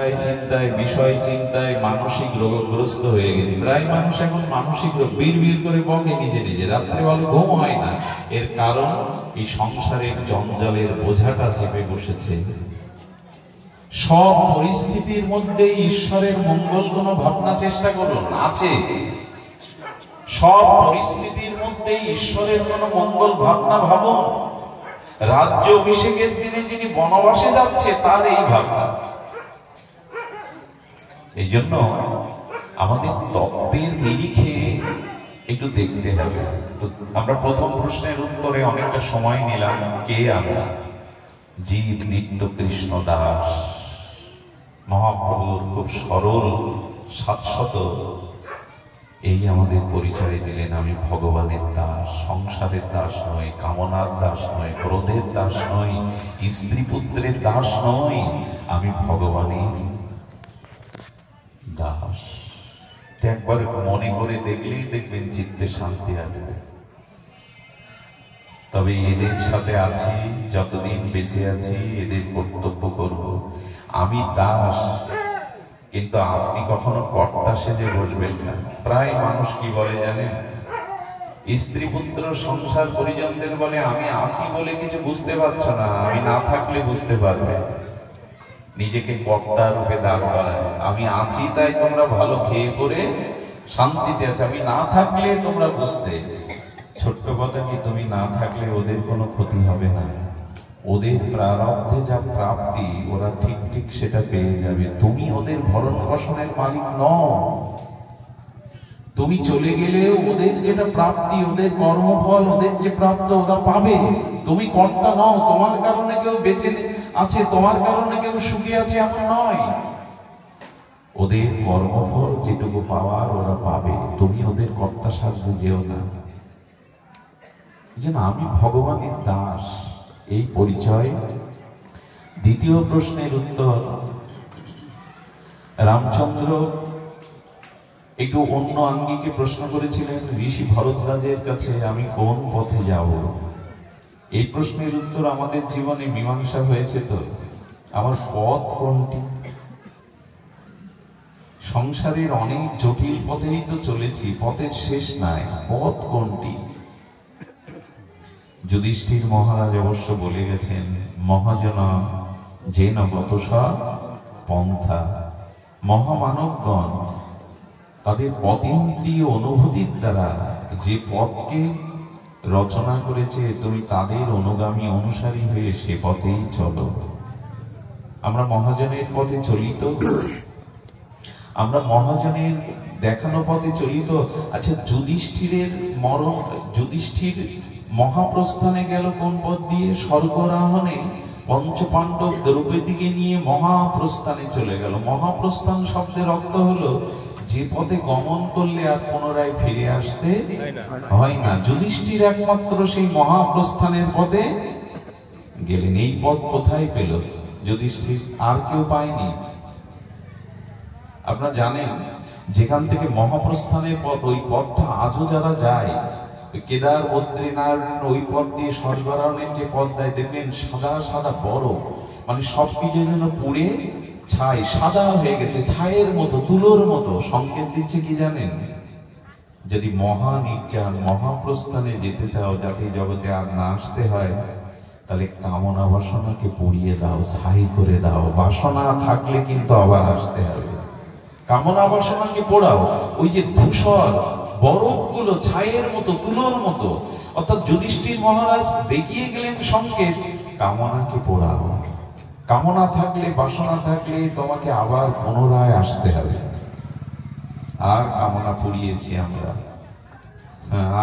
চিন্তায় চিন্তায় বিষয় চিন্তায় মানসিক রোগগ্রস্ত হয়ে গেছে। প্রায় মানুষ এখন মানসিক রোগ, বিড় করে বকে নিজে নিজে, রাত্রে বলে ঘুম হয় না। এর কারণ এই সংসারের জঞ্জালের বোঝাটা চেপে বসেছে। সব পরিস্থিতির মধ্যে ঈশ্বরের মঙ্গল কোন ভাবনা চেষ্টা করুন, আছে। সব পরিস্থিতির মধ্যে ঈশ্বরের কোন মঙ্গল ভাবনা ভাবুন। রাজ্য অভিষেকের দিনে যিনি বনবাসে যাচ্ছে তার এই ভাবনা। এই জন্য আমাদের তত্ত্বের নিরিখে একটু দেখতে হবে। তো আমরা প্রথম প্রশ্নের উত্তরে অনেকটা সময় নিলাম। কে আমরা? জীব নিত্য কৃষ্ণ দাস। মহাপ্রভুর খুব সরল শাশ্বত এই আমাদের পরিচয় দিলেন। আমি ভগবানের দাস, সংসারের দাস নয়, কামনার দাস নয়, ক্রোধের দাস নয়, স্ত্রী পুত্রের দাস নয়, আমি ভগবানের দাস। একবার মনে করে দেখলেই দেখবেন চিত্তে শান্তি আসবে। তবে এদের সাথে আছি, যতদিন বেঁচে আছি এদের কর্তব্য করব। আমি দাস, কিন্তু আপনি কখনো কর্তা সেজে বসবেন না। প্রায় মানুষ কি বলে জানেন? স্ত্রী পুত্র সংসার পরিজনদের বলে আমি আছি বলে কিছু বুঝতে পারছো না, আমি না থাকলে বুঝতে পারবে। নিজেকে কর্তা রূপে দাঁড় করায়। আমি আছি তাই তোমরা ভালো খেয়ে পরে শান্তিতে আছো, আমি না থাকলে তোমরা বুঝতে। ছোট্ট কথা কি, তুমি না থাকলে ওদের কোনো ক্ষতি হবে না। ওদের প্রারব্ধে যা প্রাপ্তি ওরা ঠিক ঠিক সেটা পেয়ে যাবে। তুমি ওদের ভরণ পোষণের মালিক নও। তুমি চলে গেলে ওদের যেটা প্রাপ্তি, ওদের কর্মফল, ওদের যে প্রাপ্ত ওরা পাবে। তুমি কর্তা নও। তোমার কারণে কেউ বেঁচে আছে, তোমার কারণে কেউ সুখে আছে এমন নয়। ওদের কর্মফল যেটুকু পাওয়ার ওরা পাবে, তুমি ওদের কর্তা সাজতে যেও না। যেন আমি ভগবানের দাস, এই পরিচয়। দ্বিতীয় প্রশ্নের উত্তর, রামচন্দ্র একটু অন্য আঙ্গিকে প্রশ্ন করেছিলেন ঋষি ভরদ্বাজের কাছে, আমি কোন পথে যাব? এই প্রশ্নের উত্তর আমাদের জীবনে মীমাংসা হয়েছে। তো আমার পথ কোনটি? সংসারের অনেক জটিল পথেই তো চলেছি, পথের শেষ নাই। পথ কোনটি? যুধিষ্ঠির মহারাজ অবশ্য বলে গেছেন, মহাজনা যেন গতসা পন্থা। মহামানবগণ তাদের অতীন্দ্রিয় অনুভূতির দ্বারা যে পথকে রচনা করেছে, তুমি তাদের অনুগামী অনুসারী হয়ে সে পথেই চলো। আমরা মহাজনের পথে চলিত, আমরা মহাজনের দেখানো পথে চলিত। আচ্ছা, যুধিষ্ঠির মহাপ্রস্থানে গেল কোন পথ দিয়ে? স্বর্গরাহনে পঞ্চপাণ্ডব দ্রৌপদীকে নিয়ে মহাপ্রস্থানে চলে গেল। মহাপ্রস্থান শব্দের অর্থ হলো যে পথে গমন করলে আর পুনরায় ফিরে আসতে হয় না। যুধিষ্ঠির একমাত্র সেই মহাপ্রস্থানের পথে গেলেন। এই পথ কোথায় পেল যুধিষ্ঠির? আর কেউ পায়নি। আপনারা জানেন, যেখান থেকে মহাপ্রস্থানের পথ, ওই পথটা আজও যারা যায়, কেদার বদ্রীনারায়ণ ওই পথ দিয়ে স্বর্গরাহনের যে পথ দেয়, দেখবেন সাদা সাদা বরফ, মানে সবকিছু যেন পুড়ে ছাই, সাদা হয়ে গেছে, ছায়ের মতো, তুলোর মতো। সংকেত দিচ্ছে কি জানেন? যদি মহানির্জান মহাপ্রস্থানে যেতে চাও, যাতে জগতে আর না আসতে হয়, তাহলে কামনা বাসনাকে পুড়িয়ে দাও, ছাই করে দাও। বাসনা থাকলে কিন্তু আবার আসতে হবে। কামনা বাসনাকে পোড়াও। ওই যে ধূসর বরফগুলো ছায়ের মতো, তুলোর মতো। অর্থাৎ যুধিষ্ঠির মহারাজ দেখিয়ে গেলেন সংকেত, কামনাকে পোড়াও। কামনা থাকলে, বাসনা থাকলে তোমাকে আবার পুনরায় আসতে হবে। আর কামনা পুড়িয়েছি আমরা,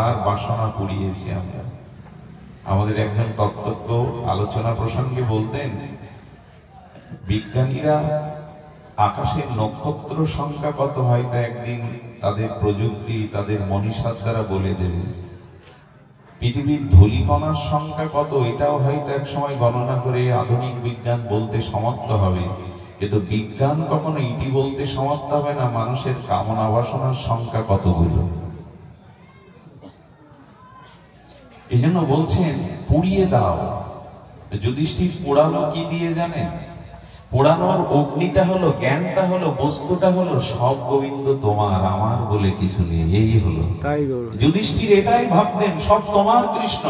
আর বাসনা পুড়িয়েছি আমরা। আমাদের একজন তত্ত্বজ্ঞ আলোচনা প্রসঙ্গে বলতেন, বিজ্ঞানীরা আকাশের নক্ষত্র সংখ্যা কত হয়তো একদিন তাদের প্রযুক্তি, তাদের মনীষার দ্বারা বলে দেবে। পৃথিবীর ধূলিকণার সংখ্যা কত এটাও হয়তো এক সময় গণনা করে আধুনিক বিজ্ঞান বলতে সমর্থ হবে। কিন্তু বিজ্ঞান কখনো এটি বলতে সমর্থ হবে না মানুষের কামনা বাসনার সংখ্যা কতগুলো। এই জন্য বলছেন পুড়িয়ে দাও। যুধিষ্ঠির পোড়ালো কি দিয়ে জানেন? পোড়ানোর অগ্নিটা হলো, জ্ঞানটা হলো, বস্তুটা হলো সব গোবিন্দ তোমার, আমার বলে কিছু নেই। এই হলো যুধিষ্ঠির এটাই ভাবতেন, সব তোমার কৃষ্ণ।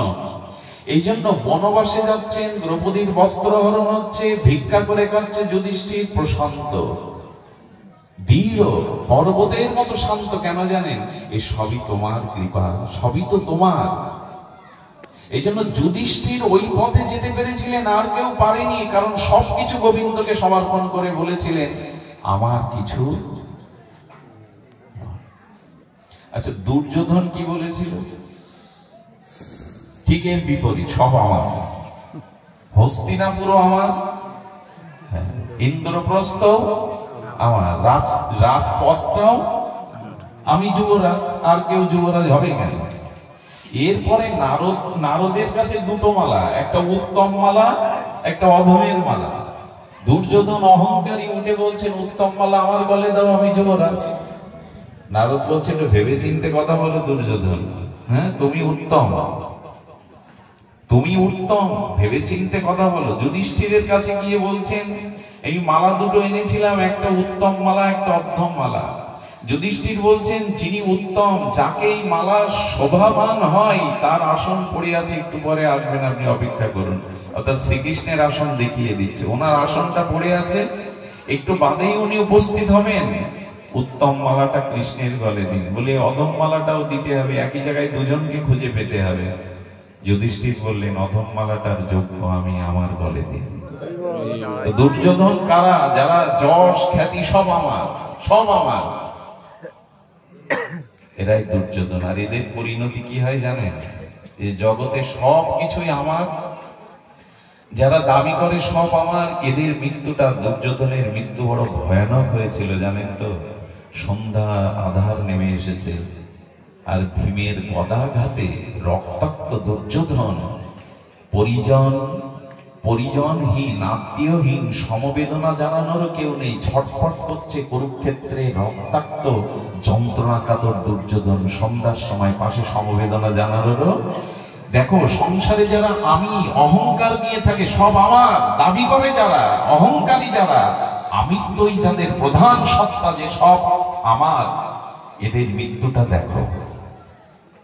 এই জন্য বনবাসে যাচ্ছেন, দ্রৌপদীর বস্ত্রহরণ হচ্ছে, ভিক্ষা করে খাচ্ছে যুধিষ্ঠির প্রশান্ত, দৃঢ় পর্বতের মতো শান্ত। কেন জানেন? এ সবই তোমার কৃপা, সবই তো তোমার। এই জন্য যুধিষ্ঠির ওই পথে যেতে পেরেছিলেন, আর কেউ পারেনি, কারণ সবকিছু গোবিন্দকে সমর্পণ করে বলেছিলেন আমার কিছু। আচ্ছা, দুর্যোধন কি বলেছিল? ঠিক এর বিপরীত, সব আমার, হস্তিনাপুর আমার, ইন্দ্রপ্রস্থ আমার, রাজপথটাও আমি যুবরাজ, আর কেউ যুবরাজ হবে কেন? এরপরে নারদের কাছে দুটো মালা, একটা উত্তম মালা, একটা অধমের মালা। দুর্যোধন অহংকারী উঠে বলছেন উত্তম মালা আমার গলে দাও, আমি যুবরাজ। নারদ বলছেন ভেবে চিন্তে কথা বলো দুর্যোধন, হ্যাঁ তুমি উত্তম, তুমি উত্তম, ভেবে চিন্তে কথা বলো। যুধিষ্ঠিরের কাছে গিয়ে বলছেন এই মালা দুটো এনেছিলাম, একটা উত্তম মালা, একটা অধম মালা। যুধিষ্ঠির বলছেন যিনি উত্তম, যাকে এই মালা শোভাবান হয়, তার আসন পড়ে আছে, একটু পরে আসবেন, আপনি অপেক্ষা করুন। অর্থাৎ শ্রীকৃষ্ণের আসন দেখিয়ে দিচ্ছে, ওনার আসনটা পড়ে আছে, একটু বাদেই উনি উপস্থিত হবেন। উত্তম মালাটা কৃষ্ণের গলে দিন, বলে অধম মালাটাও দিতে হবে, একই জায়গায় দুজনকে খুঁজে পেতে হবে। যুধিষ্ঠির বললেন অধম মালাটার যোগ্য আমি, আমার গলে দিন। দুর্যোধন কারা? যারা যশ খ্যাতি সব আমার, সব আমার, এরাই দুর্যোধন। আর এদের পরিণতি কি হয় জানেন? এই জগতে সব কিছুই আমার, যারা দাবি করে সব আমার, এদের মৃত্যুটা, দুর্যোধনের মৃত্যু বড় ভয়ানক হয়েছিল জানেন তো? সন্ধ্যা আধার নেমে এসেছে, আর ভীমের গদাঘাতে রক্তাক্ত দুর্যোধন, পরিজনহীন, আত্মীয়হীন, সমবেদনা জানানোর কেউ নেই, ছটফট করছে কুরুক্ষেত্রে রক্তাক্ত যন্ত্রণাকাতর দুর্যোধন। সন্ধ্যার সময় পাশে সমবেদনা জানানোরও। দেখো সংসারে যারা আমি অহংকার নিয়ে থাকে, সব আমার দাবি করে যারা, অহংকারী যারা, আমিত্বই যাদের প্রধান সত্তা, যে সব আমার, এদের মৃত্যুটা দেখো।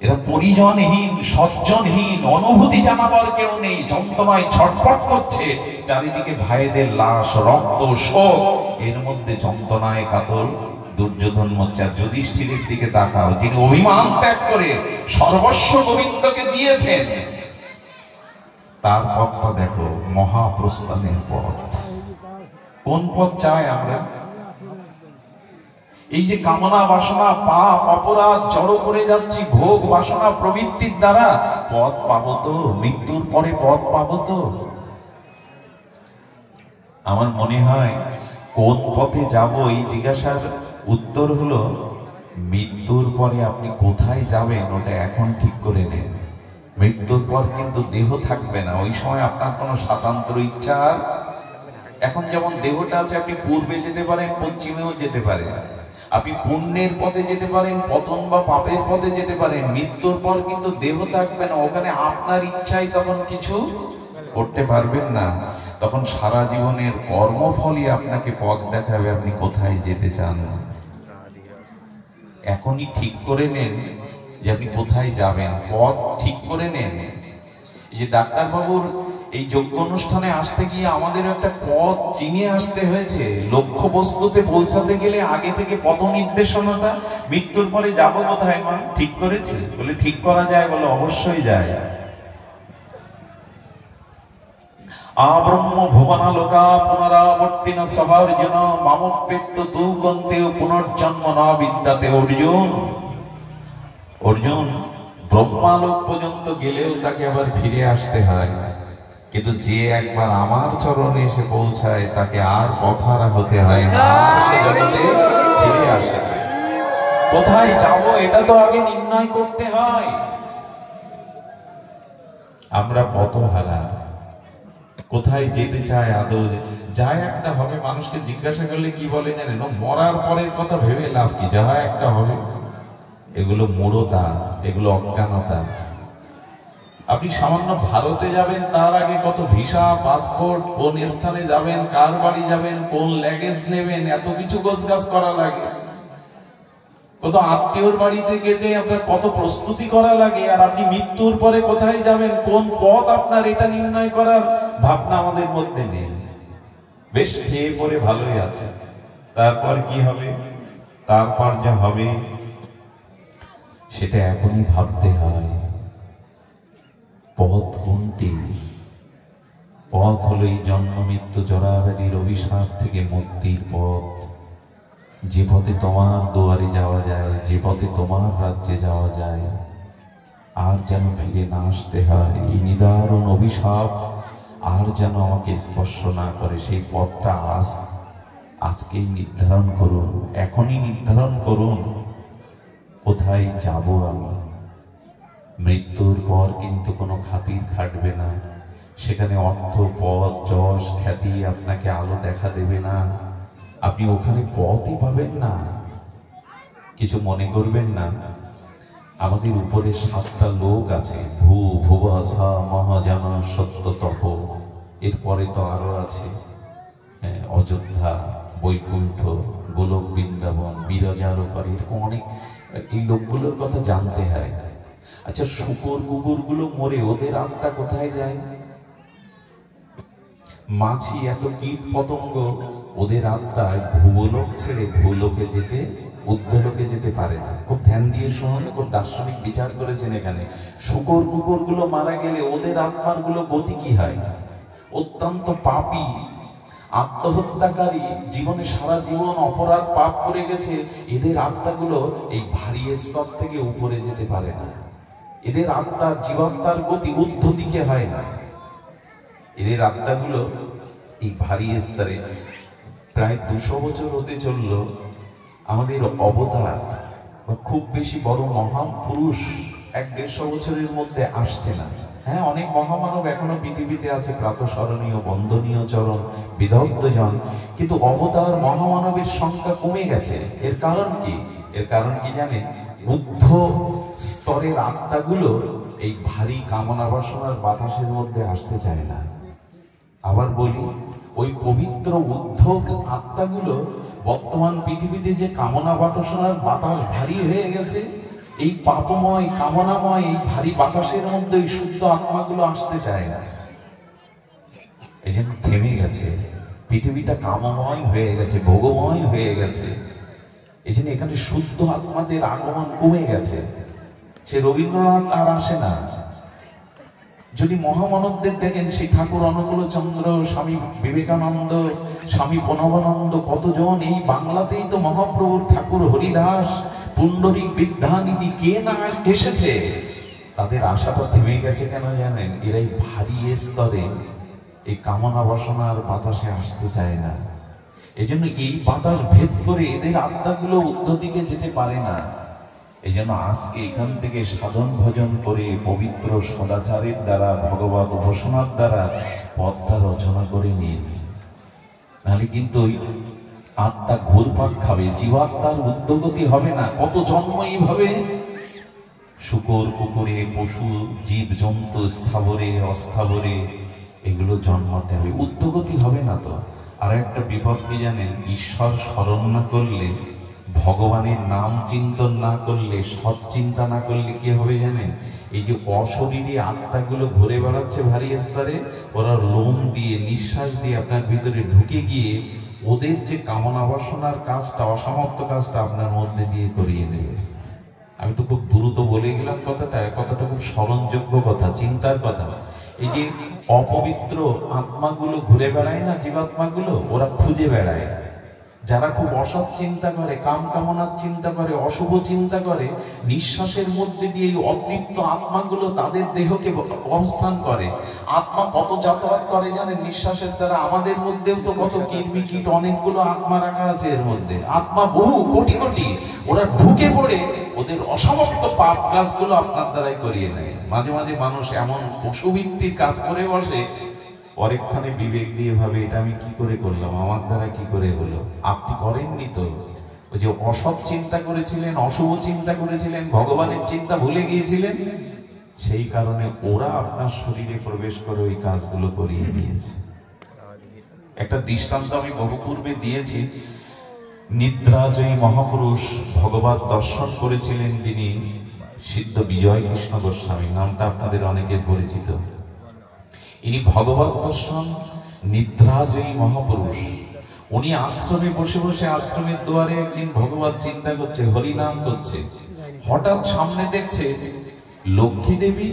এরা পরিজনহীন, সজ্জনহীন, অনুভূতি জানাবার কেউ নেই, যন্ত্রণায় ছটফট করছে, চারিদিকে ভাইদের লাশ, রক্ত, শোক, এর মধ্যে যন্ত্রণায় কাতর দুর্যোধন মরছে। আর যুধিষ্ঠিরের দিকে তাকাও, যিনি অভিমান ত্যাগ করে সর্বস্ব গোবিন্দকে দিয়েছেন, তার পথটা দেখো, মহাপ্রস্থানের পথ। কোন পথ চাই আমরা? এই যে কামনা বাসনা, পাপ অপরাধ জড়ো করে যাচ্ছি, ভোগ বাসনা প্রবৃত্তির দ্বারা, পথ পাবো তো? মৃত্যুর পরে পথ পাবো তো? আমার মনে হয় কোন পথে যাব, এই জিজ্ঞাসার উত্তর হলো মৃত্যুর পরে আপনি কোথায় যাবেন ওটা এখন ঠিক করে নেন। মৃত্যুর পর কিন্তু দেহ থাকবে না, ওই সময় আপনার কোনো স্বাতন্ত্র ইচ্ছা। এখন যেমন দেহটা আছে, আপনি পূর্বে যেতে পারেন, পশ্চিমেও যেতে পারেন, আপনি পুণ্যের পথে যেতে পারেন, পতন বা পাপের পথে যেতে পারেন। মৃত্যুর পর কিন্তু দেহ থাকবে না, ওখানে আপনার ইচ্ছাই তখন কিছু করতে পারবেন না। তখন সারা জীবনের কর্মফলই আপনাকে পথ দেখাবে আপনি কোথায় যেতে চান। এখনই ঠিক করে নেন যে আপনি কোথায় যাবেন, পথ ঠিক করে নেন। এই যে ডাক্তারবাবুর এই যোগ্য অনুষ্ঠানে আসতে গিয়ে আমাদের একটা পথ চিনে আসতে হয়েছে। লক্ষ্য বস্তুতে পৌঁছাতে গেলে আগে থেকে পথ নির্দেশনাটা, মৃত্যুর পরে যাবো কোথায় মা ঠিক করেছে? বলে ঠিক করা যায়, বলে অবশ্যই যায়। আব্রহ্ম ভুবনালোকা পুনরাবর্তিন সভার্জুন মামোপেত্য তু গন্তে পুনর্জন্ম ন বিদ্যাতে। অর্জুন ব্রহ্মালোক পর্যন্ত গেলেও তাকে আবার ফিরে আসতে হয়, কিন্তু যে একবার আমার চরণে এসে পৌঁছায় তাকে আর পথহারা হতে হয় না, সে জগতে ফিরে আসে। কোথায় যাব এটা তো আগে নির্ণয় করতে হয়। আমরা পথহারা, কোথায় যেতে চায় আদৌ যায় একটা হবে। মানুষকে জিজ্ঞাসা করলে কি বলে জানেন? মরার পরের কথা ভেবে লাভ কি, যাওয়া একটা হবে। এগুলো মূঢ়তা, এগুলো অজ্ঞানতা। আপনি সামান্য ভারতে যাবেন, তার আগে কত ভিসা, পাসপোর্ট, কোন স্থানে যাবেন, কার বাড়ি যাবেন, কোন ল্যাগেজ নেবেন, এত কিছু গোছগাছ করা লাগে। কত আত্মীয়র বাড়িতে গেলে আপনার কত প্রস্তুতি করা লাগে। আর আপনি মৃত্যুর পরে কোথায় যাবেন, কোন পথ আপনার, এটা নির্ণয় করার ভাবনা আমাদের মধ্যে নেই। বেশ খেয়ে পরে ভালোই আছে, তারপর কি হবে, তারপর যা হবে সেটা এখনই ভাবতে হয়। পথ কোনটি? পথ হলো এই জন্ম মৃত্যু জরাব্যাধির অভিশাপ থেকে মুক্তির পথ। যে পথে তোমার দুয়ারে যাওয়া যায়, যে পথে তোমার রাজ্যে যাওয়া যায়, আর যেন ফিরে না আসতে হয়। এই নিদারুণ অভিশাপ আর যেন আমাকে স্পর্শ না করে, সেই পথটা আজকেই নির্ধারণ করুন, এখনই নির্ধারণ করুন কোথায় যাব আমি। মৃত্যুর পর কিন্তু কোনো খাতির খাটবে না, সেখানে অর্থ, পদ, যশ, খ্যাতি আপনাকে আলো দেখা দেবে না। আপনি ওখানে পথই পাবেন না। কিছু মনে করবেন না, আমাদের উপরে 7টা লোক আছে, ভূ ভুবঃ স্বঃ মহাজন সত্য তপ। এরপরে তো আরো আছে, অযোধ্যা, বৈকুণ্ঠ, গোলক, বৃন্দাবন, বিরজার ওপারে, এরকম অনেক। এই লোকগুলোর কথা জানতে হয়। আচ্ছা, শুকর কুকুর গুলো মরে ওদের আত্মা কোথায় যায়? মাছি, এত কীট পতঙ্গ, ওদের আত্মা ভূলোক ছেড়ে ভূলোকে যেতে, ঊর্ধ্বলোকে যেতে পারে না। খুব ধ্যান দিয়ে শুনুন, খুব দার্শনিক বিচার করেছেন এখানে। শুকর কুকুর গুলো মারা গেলে ওদের আত্মার গুলো গতি কি হয়? অত্যন্ত পাপী, আত্মহত্যাকারী, জীবনে সারা জীবন অপরাধ পাপ করে গেছে, এদের আত্মাগুলো এই ভারী স্তর থেকে উপরে যেতে পারে না। এদের আত্মার, জীবাত্মার গতি ঊর্ধ্ব দিকে হয় না। এদের আত্মাগুলো এই ভারী স্তরে। প্রায় 200 বছর হতে চলল আমাদের অবতার বা খুব বেশি বড় মহান পুরুষ 100-150 বছরের মধ্যে আসছে না। হ্যাঁ, অনেক মহামানব এখনো পৃথিবীতে আছে, প্রাতঃস্মরণীয়, বন্দনীয় চরণ, বিদগ্ধজন, কিন্তু অবতার মহামানবের সংখ্যা কমে গেছে। এর কারণ কি? এর কারণ কি জানেন? ঊর্ধ্ব স্তরের আত্মাগুলো এই ভারী কামনা বাসনার বাতাসের মধ্যে আসতে চায় না। আবার বলি, ওই পবিত্র ঊর্ধ্ব আত্মাগুলো বর্তমান পৃথিবীতে যে কামনা বাতাসনার বাতাস ভারী হয়ে গেছে, এই পাপময়, কামনাময় এই ভারী বাতাসের মধ্যে ওই শুদ্ধ আত্মাগুলো আসতে চায় না। এই জন্য থেমে গেছে পৃথিবীটা, কামময় হয়ে গেছে, ভোগময় হয়ে গেছে। এই জন্য এখানে শুদ্ধ আত্মাদের আগমন কমে গেছে। সে রবীন্দ্রনাথ আর আসে না। যদি মহামানবদের দেখেন, সেই ঠাকুর অনুকূলচন্দ্র, স্বামী বিবেকানন্দ, স্বামী প্রণবানন্দ, কতজন এই বাংলাতেই তো মহাপ্রভুর ঠাকুর হরিদাস, পুণ্ডরিক, বিদ্যানিধি, কে না এসেছে? তাদের আশাটা থেমে গেছে কেন জানেন? এরাই ভারী স্তরে এই কামনা বাসনার বাতাসে আসতে চায় না। এই জন্য এই বাতাস ভেদ করে এদের আত্মাগুলো ঊর্ধ্ব দিকে যেতে পারে না। এই জন্য আজকে এখান থেকে সাধন ভজন করে পবিত্র সদাচারের দ্বারা, ভগবত উপাসনার দ্বারা পথটা রচনা করে নিন। নাহলে কিন্তু আত্মা ঘুরপাক খাবে, জীবাত্মার উদ্যোগতি হবে না। কত জন্ম এইভাবে শুকর, কুকুরে, পশু, জীব জন্তু, স্থাবরে, অস্থাবরে, এগুলো জন্মাতে হবে, উদ্যোগতি হবে না তো। আর একটা বিপদ কি জানেন? ঈশ্বর স্মরণ না করলে, ভগবানের নাম চিন্তন না করলে, সৎ চিন্তা না করলে কি হবে জানেন? এই যে অশরীরী আত্মাগুলো ঘুরে বেড়াচ্ছে ভারী স্তরে, ওরা লোম দিয়ে, নিঃশ্বাস দিয়ে আপনার ভিতরে ঢুকে গিয়ে ওদের যে কামনা বাসনার কাজটা, অসমাপ্ত কাজটা আপনার মধ্যে দিয়ে করিয়ে নেবে। আমি তো খুব দ্রুত বলে গেলাম কথাটা খুব স্মরণযোগ্য কথা, চিন্তার কথা। এই যে অপবিত্র আত্মাগুলো ঘুরে বেড়ায় না, জীবাত্মাগুলো, ওরা খুঁজে বেড়ায়। যারা খুব অসৎ চিন্তা করে, কাম কামনার চিন্তা করে, অশুভ চিন্তা করে, নিঃশ্বাসের মধ্যে দিয়ে এই অতৃপ্ত আত্মাগুলো তাদের দেহকে অবস্থান করে। আত্মা কত যাতায়াত করে জানেন নিঃশ্বাসের দ্বারা? আমাদের মধ্যেও তো কত কীট, অনেকগুলো আত্মা রাখা আছে এর মধ্যে। আত্মা বহু কোটি কোটি, ওরা ঢুকে পড়ে ওদের অসমাপ্ত পাপ কাজগুলো আপনার দ্বারাই করিয়ে নেয়। মাঝে মাঝে মানুষ এমন পশুভিত্তির কাজ করে বসে, পরেক্ষণে বিবেক দিয়ে ভাবে, এটা আমি কি করে করলাম, আমার দ্বারা কি করে হলো? আপনি করেননি তো। ওই যে অসৎ চিন্তা করেছিলেন, অশুভ চিন্তা করেছিলেন, ভগবানের চিন্তা ভুলে গিয়েছিলেন, সেই কারণে ওরা আপনার শরীরে প্রবেশ করে ওই কাজগুলো করিয়ে দিয়েছে। একটা দৃষ্টান্ত আমি বহু পূর্বে দিয়েছি। নিদ্রাজয়ী মহাপুরুষ ভগবত দর্শন করেছিলেন যিনি, সিদ্ধ বিজয় কৃষ্ণ গোস্বামী, নামটা আপনাদের অনেকের পরিচিত। ইনি ভগবত দর্শন নিদ্রাজয়ী মহাপুরুষ। উনি আশ্রমে বসে বসে আশ্রমের দুয়ারে একদিন ভগবত চিন্তা করছে, হরিনাম করছে। হঠাৎ সামনে দেখছে লক্ষ্মী দেবী।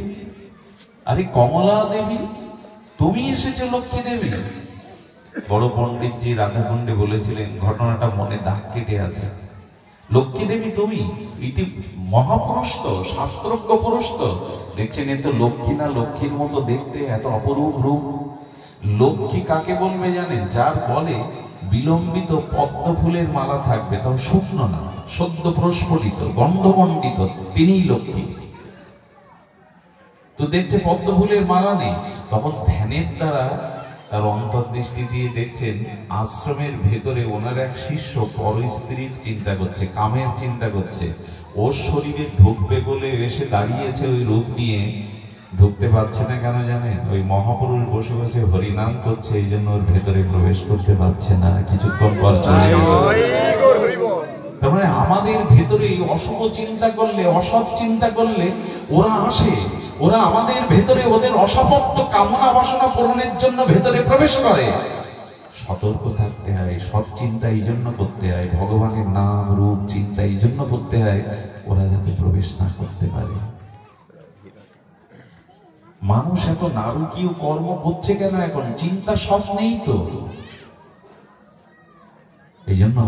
আরে কমলা দেবী, তুমি এসেছো লক্ষ্মী দেবী? বড় পণ্ডিতজি রাধাকুণ্ডে বলেছিলেন, ঘটনাটা মনে দাগ কেটে আছে। লক্ষ্মী দেবী তুমি, এটি মহাপুরুষ তো, শাস্ত্রজ্ঞ পুরুষ তো। দেখছেন এ তো লক্ষ্মী না, লক্ষ্মীর মতো দেখতে, এত অপরূপ রূপ। লক্ষ্মী কাকে বলবে জানেন? যার বলে বিলম্বিত পদ্ম ফুলের মালা থাকবে, তাও শুকনো না, সদ্য প্রস্ফুটিত গন্ধমণ্ডিত, তিনিই লক্ষ্মী। তো দেখছে পদ্ম ফুলের মালা নেই, তখন ধ্যানের দ্বারা তার অন্তর্দৃষ্টি দিয়ে দেখছেন আশ্রমের ভেতরে ওনার এক শিষ্য পর স্ত্রীর চিন্তা করছে, কামের চিন্তা করছে। ওর শরীরে ঢুকবে বলে এসে দাঁড়িয়েছে ওই রূপ নিয়ে, ঢুকতে পারছে না কেন জানেন? ওই মহাপুরুষ বসে বসে হরিনাম করছে, এই জন্য ওর ভেতরে প্রবেশ করতে পারছে না, কিছুক্ষণ পর চলে যাবে। তার মানে আমাদের ভেতরে অশুভ চিন্তা করলে, অসৎ চিন্তা করলে ওরা আসে, ওরা আমাদের ভেতরে ওদের অসমাপ্ত কামনা বাসনা পূরণের জন্য ভেতরে প্রবেশ করে। সতর্ক থাকতে হয়। সৎ চিন্তা এই জন্য করতে হয়, ভগবানের নাম রূপ চিন্তা এই জন্য করতে হয়, ওরা যাতে প্রবেশ না করতে পারে। মানুষ এত নারকীয় কর্ম করছে কেন এখন? চিন্তা সৎ নেই তো। এই জন্য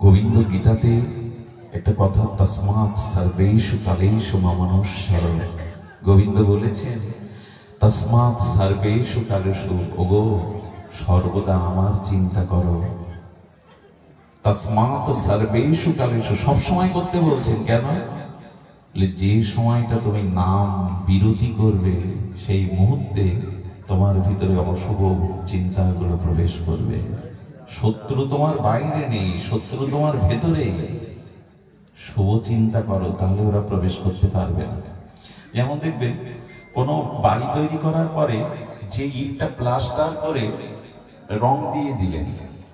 গোবিন্দ গীতাতে একটা কথা, তসমাৎ সর্বেষু কালেষু মমানুষ্যর। গোবিন্দ বলেছেন তসমাৎ সর্বেষু কালেষু, ওগো সর্বদা আমার চিন্তা করো। তসমাৎ সর্বেষু কালেষু, সব সময় করতে বলছেন কেন? যে সময়টা তুমি নাম বিরতি করবে, সেই মুহূর্তে তোমার ভিতরে অশুভ চিন্তাগুলো প্রবেশ করবে। শত্রু তোমার বাইরে নেই, শত্রু তোমার ভেতরে। শুভ চিন্তা করো, তাহলে ওরা প্রবেশ করতে পারবে না। যেমন দেখবেন কোনো বাড়ি তৈরি করার পরে যে ইটটা প্লাস্টার করে রং দিয়ে দিলেন,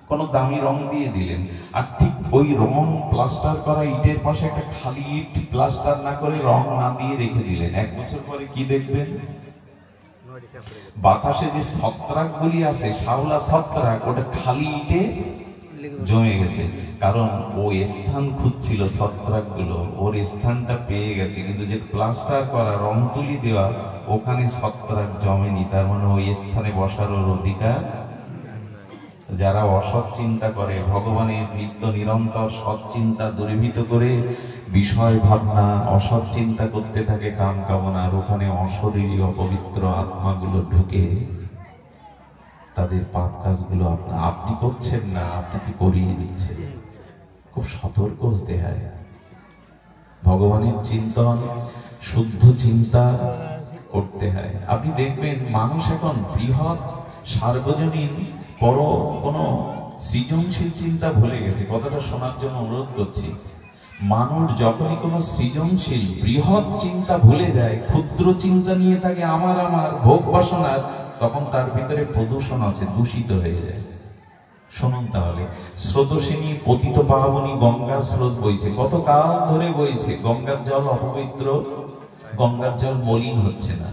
কোনো দামি রং দিয়ে দিলেন, আর ঠিক ওই রং প্লাস্টার করা ইটের পাশে একটা খালি ইট প্লাস্টার না করে রং না দিয়ে রেখে দিলেন, 1 বছর পরে কি দেখবেন? বাতাসে যে ছত্রাক গুলি আছে, শাওলা ছত্রাক, ওটা খালি ইটে জমে গেছে। কারণ ও স্থান খুঁজছিল ছত্রাক গুলো, ওর স্থানটা পেয়ে গেছে। কিন্তু যে প্লাস্টার করা, রং তুলি দেওয়া, ওখানে ছত্রাক জমেনি, তার মানে ওই স্থানে বসার ওর অধিকার। যারা অসৎ চিন্তা করে, ভগবানের নিত্য নিরন্তর সৎ চিন্তা দূরীভূত করে বিষয় ভাবনা, অসৎ চিন্তা করতে থাকে, কাম কামনার, ওখানে অশরীরী অপবিত্র আত্মাগুলো ঢুকে তাদের পাপ কাজগুলো আপনি করছেন না, আপনাকে করিয়ে দিচ্ছে। খুব সতর্ক হতে হয়। ভগবানের চিন্তন, শুদ্ধ চিন্তা করতে হয়। আপনি দেখবেন মানুষ এখন বৃহৎ সার্বজনীন বড় কোনো সৃজনশীল চিন্তা ভুলে গেছে। কথাটা শোনার জন্য অনুরোধ করছি। মানুষ যখনই কোনো সৃজনশীল বৃহৎ চিন্তা ভুলে যায়, ক্ষুদ্র চিন্তা নিয়ে থাকে আমার আমার ভোগ বাসনার, তখন তার ভিতরে প্রদূষণ আছে, দূষিত হয়ে যায়। শুনুন তাহলে, স্রোতস্বিনী পতিত পাবনী গঙ্গার স্রোত বইছে, কত কাল ধরে বইছে। গঙ্গার জল অপবিত্র, গঙ্গার জল মলিন হচ্ছে না।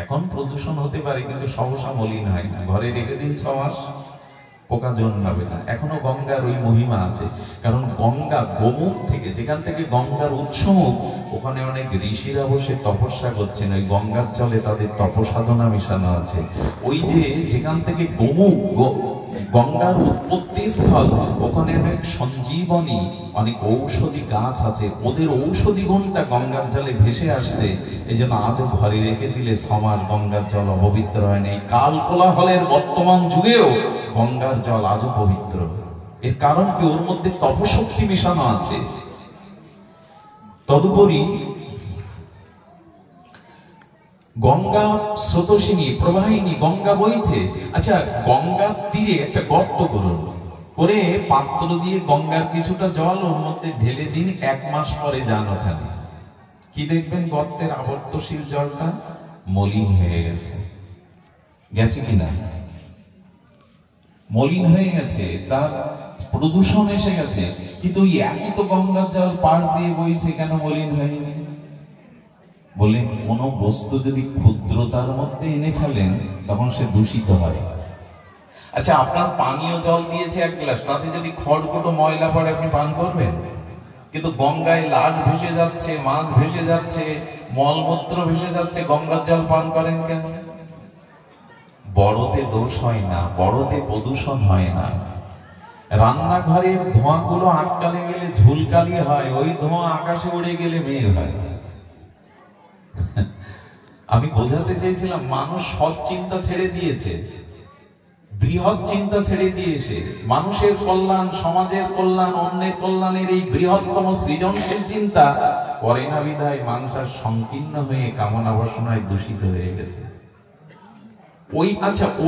এখন প্রদূষণ হতে পারে, কিন্তু সহসা মলিন হয় না। ঘরে রেখে দিন 6 মাস, পোকা জন্মাবে না। এখনো গঙ্গার ওই মহিমা আছে। কারণ গঙ্গা গোমুখ থেকে, যেখান থেকে গঙ্গার উৎসমুখ, ওখানে অনেক ঋষিরা বসে তপস্যা করছেন। ওই গঙ্গার জলে তাদের তপসাধনা মিশানো আছে। ওই যে যেখান থেকে গোমুখ, গঙ্গার উৎপত্তি স্থল, ওখানে অনেক সঞ্জীবনী, অনেক ঔষধি গাছ আছে। ওদের ঔষধি গুণটা গঙ্গার জলে ভেসে আসছে। এই জন্য আজও ঘরে রেখে দিলে 6 মাস গঙ্গার জল অপবিত্র হয় না। কাল কোলাহলের বর্তমান যুগেও গঙ্গার জল আজও পবিত্র। এর কারণ কি? ওর মধ্যে তপশক্তি মিশানো আছে। তদুপরি গঙ্গা স্রোতস্বিনী প্রবাহিনী, গঙ্গা বইছে। আচ্ছা, গঙ্গার তীরে একটা গর্ত করুন, করে পাত্র দিয়ে গঙ্গার কিছুটা জল ওর মধ্যে ঢেলে দিন, 1 মাস পরে যান ওখানে। কি দেখবেন গর্তের আবর্তশীল জলটা মলিন হয়ে গেছে, গেছে কিনা? মলিন হয়ে গেছে, তার প্রদূষণ এসে গেছে। কিন্তু ওই একই তো গঙ্গার জল পাশ দিয়ে বইছে, কেন মলিন হয়নি? বলে কোন বস্তু যদি ক্ষুদ্রতার মধ্যে এনে ফেলেন তখন সে দূষিত হয়। আচ্ছা, আপনার পানীয় জল দিয়েছে এক গ্লাস, তাতে যদি খড়কুটো ময়লা পড়ে আপনি পান করবেন? কিন্তু গঙ্গায় লাশ ভেসে যাচ্ছে, মাছ ভেসে যাচ্ছে, মলমূত্র ভেসে যাচ্ছে, গঙ্গার জল পান করেন কেন? বড়তে দোষ হয় না, বড়তে প্রদূষণ হয় না। রান্নাঘরের ধোঁয়াগুলো আটকালে গেলে ঝুলকালি হয়, ওই ধোঁয়া আকাশে উড়ে গেলে মেঘ হয়। আমি বোঝাতে চেয়েছিলাম, মানুষ সৎ চিন্তা ছেড়ে দিয়েছে, বৃহৎ চিন্তা ছেড়ে দিয়েছে। মানুষের কল্যাণ, সমাজের কল্যাণ, অন্যের কল্যাণের এই বৃহত্তম সৃজনশীল চিন্তা করে না বিধায় মানুষ আর সংকীর্ণ হয়ে কামনা বাসনায় দূষিত হয়ে গেছে।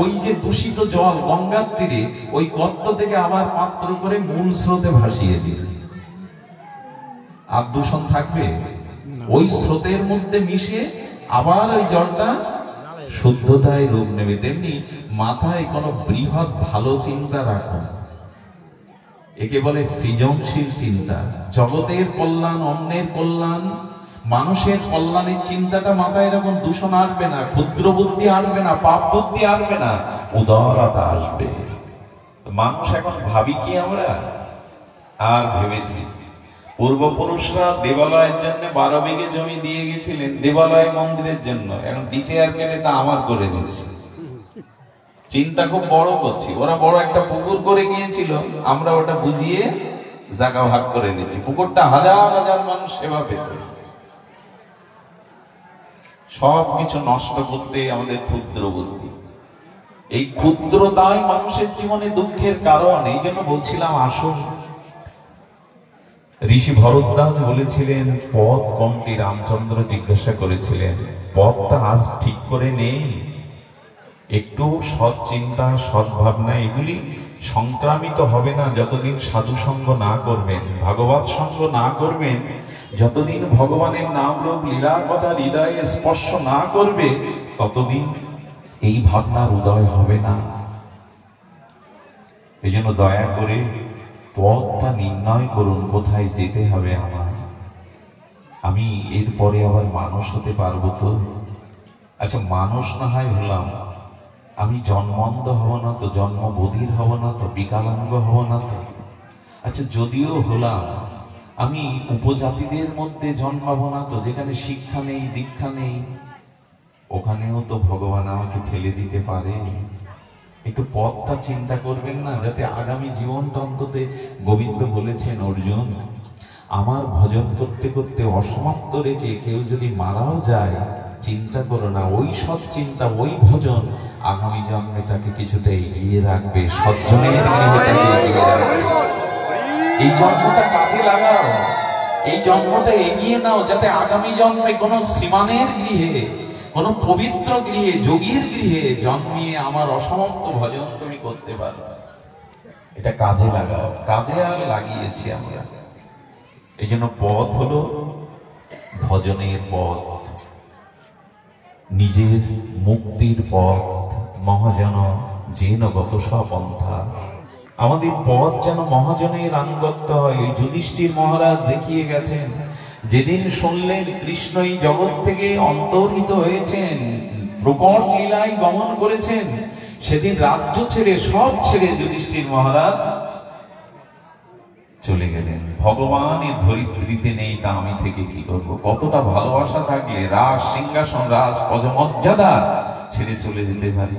ওই যে দূষিত জল গঙ্গার তীরে, ওই গর্ত থেকে আবার পাত্র করে মূল স্রোতে ভাসিয়ে দিল, আর দূষণ থাকবে? ওই স্রোতের মধ্যে মিশে আবার ওই জলটা শুদ্ধতায় রূপ নেবে। তেমনি মাথায় কোনো বৃহৎ ভালো চিন্তা রাখুন, একে বলে সৃজনশীল চিন্তা। জগতের কল্যাণ, অন্যের কল্যাণ, মানুষের কল্যাণের চিন্তাটা মাথায় এরকম দূষণ আসবে না, ক্ষুদ্র বুদ্ধি আসবে না, পাপ বুদ্ধি আসবে না, উদারতা আসবে। মানুষ এখন ভাবি কি আমরা? আর ভেবেছি পূর্বপুরুষরা দেবালয়ের জন্য 12 বিঘে জমি দিয়ে গেছিলেন দেবালয় মন্দিরের জন্য, এখন ডিসিআর কেটে তা আমার করে নিচ্ছে। চিন্তা খুব বড় করছি। ওরা বড় একটা পুকুর করে গিয়েছিল, আমরা ওটা বুঝিয়ে জায়গা ভাগ করে নিচ্ছি। পুকুরটা হাজার হাজার মানুষ সেবা পেত। সবকিছু নষ্ট করতে আমাদের ক্ষুদ্র বুদ্ধি, এই ক্ষুদ্রতাই মানুষের জীবনে দুঃখের কারণ। এই জন্য বলছিলাম, আসুন। ঋষি ভরদ্বাজ বলেছিলেন, পথ কোনটি? রামচন্দ্র জিজ্ঞাসা করেছিলেন, পথটা আজ ঠিক করে নেই। একটু সৎ চিন্তা, সৎ ভাবনা, এগুলি সংক্রামিত হবে না যতদিন সাধু সঙ্গ না করবেন, ভাগবত সঙ্গ না করবেন, যতদিন ভগবানের নাম রূপ লীলার কথা হৃদয়ে স্পর্শ না করবে, ততদিন এই ভাবনার উদয় হবে না। এই জন্য দয়া করে পথটা নির্ণয় করুন, কোথায় যেতে হবে আমার। আমি এরপরে আবার মানুষ হতে পারবো তো? আচ্ছা, মানুষ না হয় হলাম, আমি জন্মন্ধ হব না তো, জন্মবধির হব না তো, বিকলাঙ্গ হব না তো? আচ্ছা, যদিও হলাম, আমি উপজাতিদের মধ্যে জন্মাবো না তো, যেখানে শিক্ষা নেই, দীক্ষা নেই? ওখানেও তো ভগবান আমাকে ফেলে দিতে পারে। একটু পথটা চিন্তা করবেন না, যাতে আগামী জীবনটা অন্তত, গোবিন্দ বলেছেন, অর্জুন, আমার ভজন করতে করতে অসমাপ্ত রেখে কেউ যদি মারাও যায়, চিন্তা করো না, ওই সৎ চিন্তা, ওই ভজন আগামী জন্মে তাকে কিছুটা এগিয়ে রাখবে, সজ্জনের গৃহে তাকে এগিয়ে রাখবে। এই জন্মটা কাজে লাগাও, এই জন্মটা এগিয়ে নাও, যাতে আগামী জন্মে কোনো শ্রীমানের গৃহে, কোন পবিত্র গৃহে, যোগীর গৃহে জন্মিয়ে আমার অসমাপ্ত ভজন তুমি করতে পারো। এটা কাজে লাগাও। কাজে আর লাগিয়েছি আমরা। এই জন্য পথ হলো ভজনের পথ, নিজের মুক্তির পথ। মহাজন যেন গত সপন্থা, আমাদের পথ যেন মহাজনের আনুগত্য হয়। ওই যুধিষ্ঠির মহারাজ দেখিয়ে গেছেন, যেদিন শুনলেন কৃষ্ণ এই জগৎ থেকে অন্তর্হিত হয়েছেন, প্রকট লীলায় গমন করেছেন, সেদিন রাজ্য ছেড়ে, সব ছেড়ে যুধিষ্ঠির মহারাজ চলে গেলেন। ভগবানের ধরিত্রীতে নেই, তা আমি থেকে কি করব? কতটা ভালোবাসা থাকলে রাজ সিংহাসন, রাজ পদমর্যাদা ছেড়ে চলে যেতে পারি?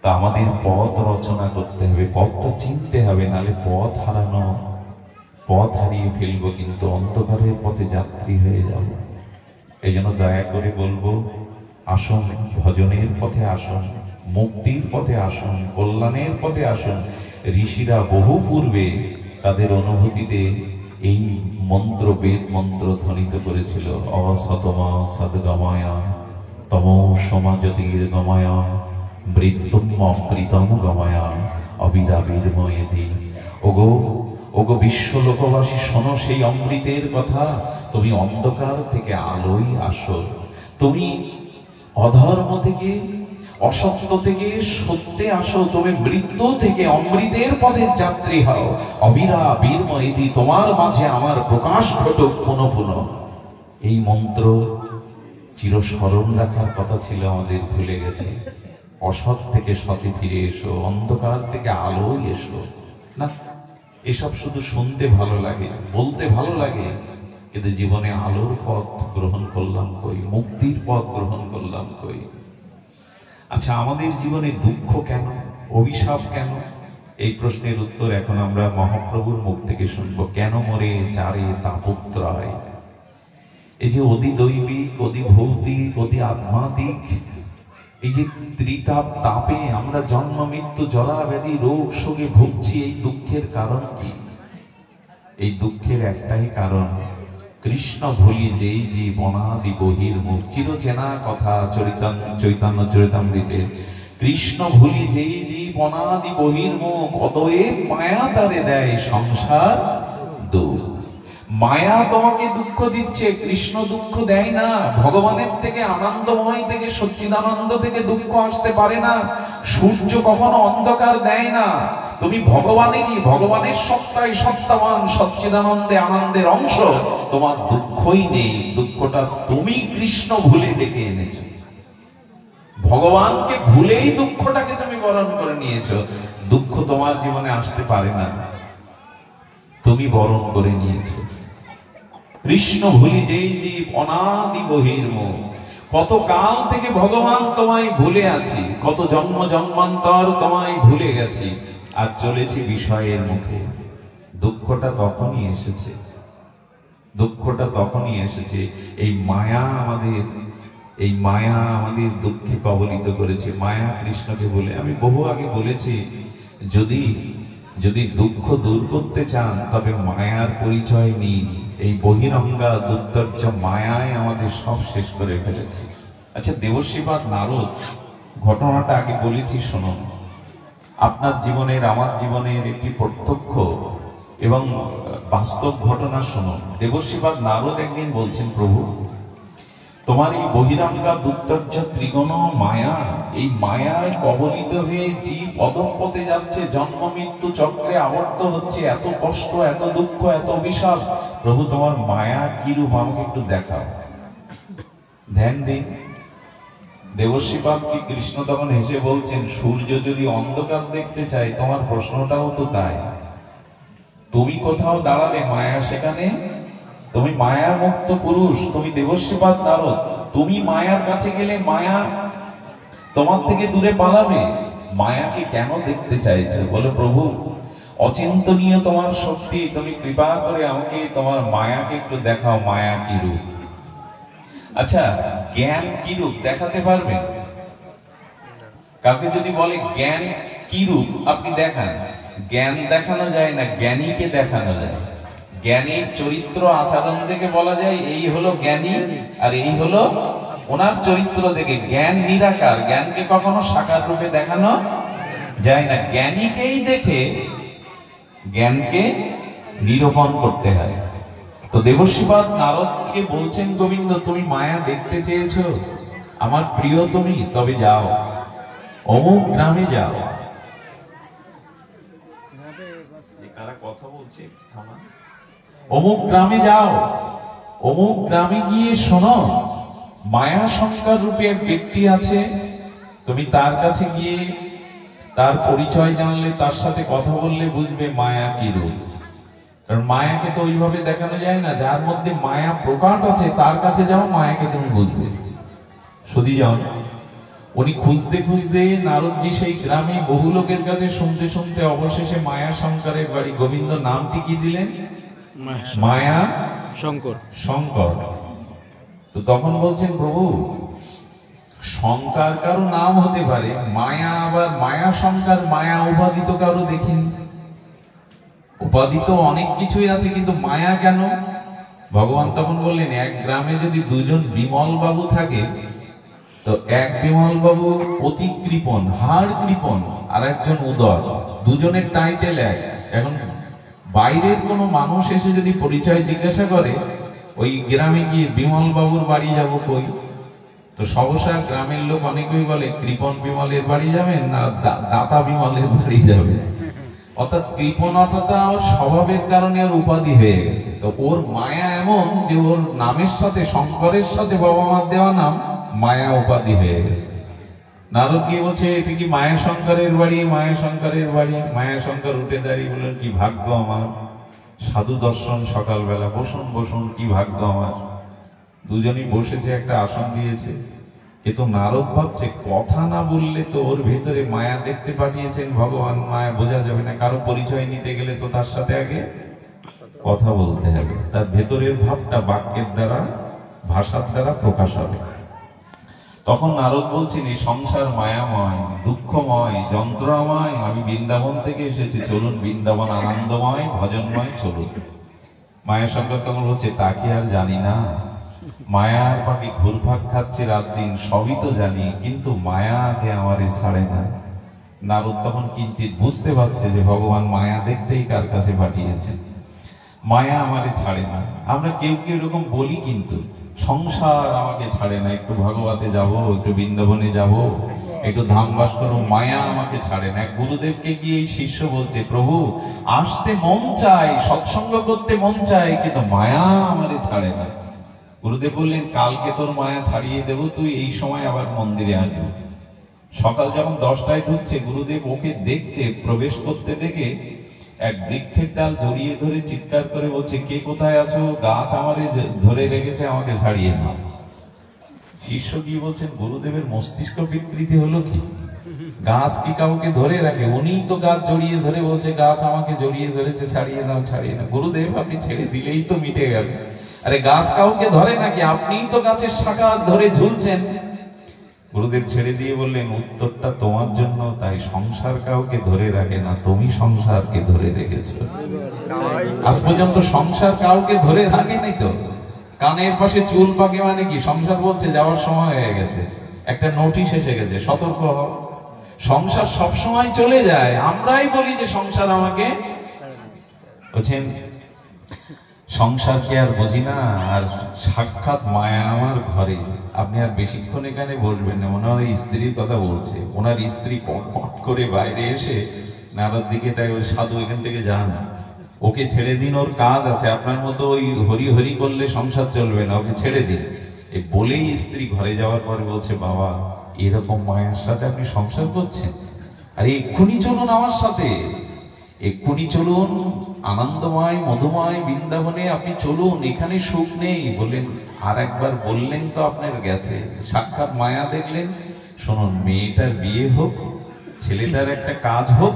তা আমাদের পথ রচনা করতে হবে, পথটা চিনতে হবে, নাহলে পথ হারানো, পথ হারিয়ে ফেলবো, কিন্তু অন্ধকারের পথে যাত্রী হয়ে যাব। এই জন্য দয়া করে বলবো, আসুন, ভজনের পথে আসুন, মুক্তির পথে আসুন, কল্যাণের পথে আসুন। ঋষিরা বহু পূর্বে তাদের অনুভূতিতে এই মন্ত্র, বেদ মন্ত্র ধ্বনিত করেছিল। অসতম সদ্গময় তম সমাজতির্গময় মৃত্যুম অমৃতম গময় অবিরাবির্ময়েদি। ওগো ওগো বিশ্ব লোকবাসী, শোনো সেই অমৃতের কথা। তুমি অন্ধকার থেকে আলোয় আসো, তুমি অধর্ম থেকে, অসত্য থেকে সত্যে আসো, তুমি মৃত্যু থেকে অমৃতের পথের যাত্রী হও। অবিরা বীরময়ী, তোমার মাঝে আমার প্রকাশ ঘটুক পুনঃ পুনঃ। এই মন্ত্র চিরস্মরণ রাখার কথা ছিল, আমাদের ভুলে গেছে। অসৎ থেকে সতে ফিরে এসো, অন্ধকার থেকে আলোয় এসো। না, এসব শুধু শুনতে ভালো লাগে, বলতে ভালো লাগে, কিন্তু জীবনে আলোর পথ গ্রহণ করলাম কই, মুক্তির পথ গ্রহণ করলাম কই? আচ্ছা, আমাদের জীবনে দুঃখ কেন, অভিশাপ কেন? এই প্রশ্নের উত্তর এখন আমরা মহাপ্রভুর মুখ থেকে শুনবো। কেন মরে যারে তাপত্রয়, এই যে অতি দৈবিক, অতি ভৌতিক, অতি আধ্যাত্মিক, এই যে ত্রিতাপ তাপে আমরা জন্ম মৃত্যু জরা ব্যাধি রোগ শোকে ভুগছি, এই দুঃখের কারণ কি? এই দুঃখের একটাই কারণ, কৃষ্ণ ভুলি যেই জীব অনাদি বহির্মুখ। চিরচেনা কথা চৈতন্য চরিতামৃতে, কৃষ্ণ ভুলি যেই জীব অনাদি বহির্মুখ, অতএব মায়া তারে দেয় সংসার দুঃখ। মায়া তোমাকে দুঃখ দিচ্ছে, কৃষ্ণ দুঃখ দেয় না। ভগবানের থেকে, আনন্দময় থেকে, সচ্চিদানন্দ থেকে দুঃখ আসতে পারে না। সূর্য কখনো অন্ধকার দেয় না। তুমি ভগবানেরই, ভগবানের সত্তায় সত্তাবান, সচ্চিদানন্দে আনন্দের অংশ। তোমার দুঃখই নেই, দুঃখটা তুমি কৃষ্ণ ভুলে ডেকে এনেছো। ভগবানকে ভুলেই দুঃখটাকে তুমি বরণ করে নিয়েছো। দুঃখ তোমার জীবনে আসতে পারে না, তুমি বরণ করে নিয়েছো। কৃষ্ণ ভুলি যেই জীব অনাদি বহির্মুখ। কত কাল থেকে ভগবান তোমায় ভুলে আছি, কত জন্ম জন্মান্তর তোমায় ভুলে গেছি, আর চলেছি বিষয়ের মুখে। দুঃখটা তখনই এসেছে, দুঃখটা তখনই এসেছে। এই মায়া আমাদের দুঃখে কবলিত করেছে। মায়া কৃষ্ণকে বলে, আমি বহু আগে বলেছি, যদি দুঃখ দূর করতে চান তবে মায়ার পরিচয় নিন। এই বহিরঙ্গা দুর্ধর্য মায়ায় আমাদের সব শেষ করে ফেলেছে। আচ্ছা, দেবর্ষিপাদ নারদ, ঘটনাটা আগে বলেছি, শুনুন। আপনার জীবনের, আমার জীবনের একটি প্রত্যক্ষ এবং বাস্তব ঘটনা শুনুন। দেবর্ষিপাদ নারদ একদিন বলছেন, প্রভু, তোমার এই বহিরাঙ্গা দুর্ধর্য ত্রিগুণ মায়া, এই মায়ায় কবলিত হয়ে জীব অধঃপথে যাচ্ছে, জন্ম মৃত্যু চক্রে আবদ্ধ হচ্ছে, এত কষ্ট, এত দুঃখ, এত অভিশাপ। প্রভু, তোমার মায়া কি রূপ আমাকে একটু দেখাও, ধ্যান দিন। দেবর্ষিপাদকে কৃষ্ণ তখন হেসে বলছেন, সূর্য যদি অন্ধকার দেখতে চায়, তোমার প্রশ্নটাও তো তাই। তুমি কোথাও দাঁড়ালে মায়া সেখানে, তুমি মায়া মুক্ত পুরুষ, তুমি দেবর্ষিপাদ নারদ, তুমি মায়ার কাছে গেলে মায়া তোমার থেকে দূরে পালাবে। মায়াকে কেন দেখতে চাইছো? বলো, প্রভু, অচিন্তনীয় তোমার শক্তি, তুমি কৃপা করে আমাকে তোমার মায়াকে একটু দেখাও, মায়া কি রূপ। আচ্ছা, জ্ঞান কি রূপ দেখাতে পারবেন? কাউকে যদি বলে জ্ঞান কি রূপ, আপনি দেখান। জ্ঞান দেখানো যায় না, জ্ঞানীকে দেখানো যায়। জ্ঞানীর চরিত্র আচরণ থেকে বলা যায় এই হলো জ্ঞানী, আর এই হলো ওনার চরিত্র থেকে। জ্ঞান নিরাকার, জ্ঞানকে কখনো সাকার রূপে দেখানো যায় না। জ্ঞানীকেই দেখে জ্ঞানকে নিরূপণ করতে হয়। তো দেবর্ষিপাদ নারদকে বলছেন, গোবিন্দ, তুমি মায়া দেখতে চেয়েছো, আমার প্রিয় তুমি, তবে যাও, অমুক গ্রামে যাও। কথা বলছে, অমুক গ্রামে যাও, অমুক গ্রামে গিয়ে শোনো, মায়া শঙ্কর রূপে এক ব্যক্তি আছে, তুমি তার কাছে গিয়ে তার পরিচয় জানলে, তার সাথে কথা বললে বুঝবে মায়া কি রূপ। কারণ মায়াকে তো ওইভাবে দেখানো যায় না। যার মধ্যে মায়া প্রকাট আছে তার কাছে যাও, মায়াকে তুমি বুঝবে। সুধীজন, উনি খুঁজতে খুঁজতে নারদজি সেই গ্রামে বহু লোকের কাছে শুনতে শুনতে অবশেষে মায়া শঙ্করের বাড়ি। গোবিন্দ নামটি কি দিলেন? মায়া শঙ্কর। শঙ্কর। তো তখন বলছেন, প্রভু, শঙ্কর কারো নাম হতে পারে, মায়া আবার মায়া শঙ্কর, মায়া উপাধি তো কারো দেখিনি। উপাধি তো অনেক কিছুই আছে, কিন্তু মায়া কেন? ভগবান তখন বললেন, এক গ্রামে যদি দুজন বিমল বাবু থাকে, তো এক বিমল বাবু অতি কৃপণ, হাড় কৃপণ, আর একজন উদর, দুজনের টাইটেল এক। এখন বাইরের কোনো মানুষ এসে যদি পরিচয় জিজ্ঞাসা করে, ওই গ্রামে গিয়ে বিমল বাবুর বাড়ি যাব কই, তো সহসা গ্রামের লোক অনেকেই বলে কৃপন বিমলের বাড়ি যাবেন না দাতা বিমলের বাড়ি যাবেন। অর্থাৎ কৃপণতাটা ওর স্বভাবের কারণে ওর উপাধি হয়ে গেছে। তো ওর মায়া এমন যে ওর নামের সাথে, শঙ্করের সাথে বাবা মার দেওয়া নাম মায়া উপাধি হয়ে গেছে। নারদ গিয়ে বলছে এটা কি মায়া শঙ্করের বাড়ি? মায়া শঙ্করের বাড়ি। মায়া শঙ্কর উঠে দাঁড়িয়ে বললেন, কি ভাগ্য আমার, সাধু দর্শন সকালবেলা, বসুন বসুন, কি ভাগ্য আমার। দুজনই বসেছে, একটা আসন দিয়েছে। কিন্তু নারদ ভাবছে কথা না বললে তো ওর ভেতরে মায়া দেখতে পাঠিয়েছেন ভগবান, মায়া বোঝা যাবে না। কারো পরিচয় নিতে গেলে তো তার সাথে আগে কথা বলতে হবে, তার ভেতরের ভাবটা বাক্যের দ্বারা, ভাষার দ্বারা প্রকাশ হবে। তখন নারদ বলছেন এই সংসার মায়াময়, দুঃখময়, যন্ত্রময়, আমি বৃন্দাবন থেকে এসেছি, চলুন বৃন্দাবন আনন্দময়, ভজনময়, চলুন। মায়া শঙ্কর তখন বলছে তা কি আর জানি না, মায়ার পাখি ঘুরপাক খাচ্ছে রাত দিন, সবই তো জানি, কিন্তু মায়া যে আমারে ছাড়ে না। নারদ তখন কিঞ্চিত বুঝতে পারছে যে ভগবান মায়া দেখতেই কার কাছে পাঠিয়েছেন। মায়া আমারে ছাড়ে না। আমরা কেউ কেউ এরকম বলি, কিন্তু সংসার আমাকে ছাড়ে না, একটু ভাগবতে যাব, একটু বৃন্দাবনে যাব, একটু ধামবাস করো, মায়া আমাকে ছাড়ে না। গুরুদেবকে গিয়ে এই শিষ্য বলছে, প্রভু আসতে মন চাই, সৎসঙ্গ করতে মন চাই, কিন্তু মায়া আমারে ছাড়ে না। গুরুদেব বললেন কালকে তোর মায়া ছাড়িয়ে দেব, তুই এই সময় আবার মন্দিরে আসবি। সকাল যখন 10টায় ঢুকছে, গুরুদেব ওকে দেখতে, প্রবেশ করতে দেখে এক বৃক্ষের ডাল জড়িয়ে ধরে চিৎকার করে বলছে, কে কোথায় আছো? গাছ আমারে ধরে রেখেছে, আমাকে ছাড়িয়ে নাও। শিষ্য গিয়ে বলছেন গুরুদেবের মস্তিষ্ক বিকৃতি হলো কি, গাছ কি কাউকে ধরে রাখে? উনিই তো গাছ জড়িয়ে ধরে বলছে গাছ আমাকে জড়িয়ে ধরেছে, ছাড়িয়ে নাও, ছাড়িয়ে নাও। গুরুদেব আপনি ছেড়ে দিলেই তো মিটে গেল। আরে গাছ কাউকে ধরে নাকি? আপনিই তো গাছের শাখা ধরে ঝুলছেন। গুরুদেব ছেড়ে দিয়ে বললেন উত্তরটা তোমার জন্য, তাই সংসার কাউকে ধরে রাখে না, তুমি সংসারকে ধরে রেখেছো। আজ পর্যন্ত সংসার কাউকে ধরে রাখেনি তো। কানের পাশে চুল পাকে মানে কি? সংসার বলছে যাওয়ার সময় হয়ে গেছে, একটা নোটিশ এসে গেছে, সতর্ক হও। সংসার সবসময় চলে যায়, আমরাই বলি যে সংসার আমাকে বলছেন, সংসারকে আর বুঝি না, আর সাক্ষাৎ মায়া আমার ঘরে। আপনি আর বেশিক্ষণ এখানে বসবেন না। মনে হয় স্ত্রীর কথা বলছে। ওনার স্ত্রী কটমট করে বাইরে এসে নারদ দিকে তাই, ওই সাধু এখান থেকে যান, ওকে ছেড়ে দিন, ওর কাজ আছে। আপনার মতো ওই হরি হরি করলে সংসার চলবে না, ওকে ছেড়ে দিন। এই বলেই স্ত্রী ঘরে যাওয়ার পরে বলছে, বাবা এরকম মায়ের সাথে আপনি সংসার করছেন? আরে এক্ষুনি চলুন আমার সাথে, এক্ষুনি চলুন আনন্দময় মধুময় বৃন্দাবনে, আপনি চলুন, এখানে সুখ নেই। বললেন আর একবার বললেন তো আপনার গেছে, সাক্ষাৎ মায়া দেখলেন। শুনুন, মেয়েটার বিয়ে হোক, ছেলেটার একটা কাজ হোক,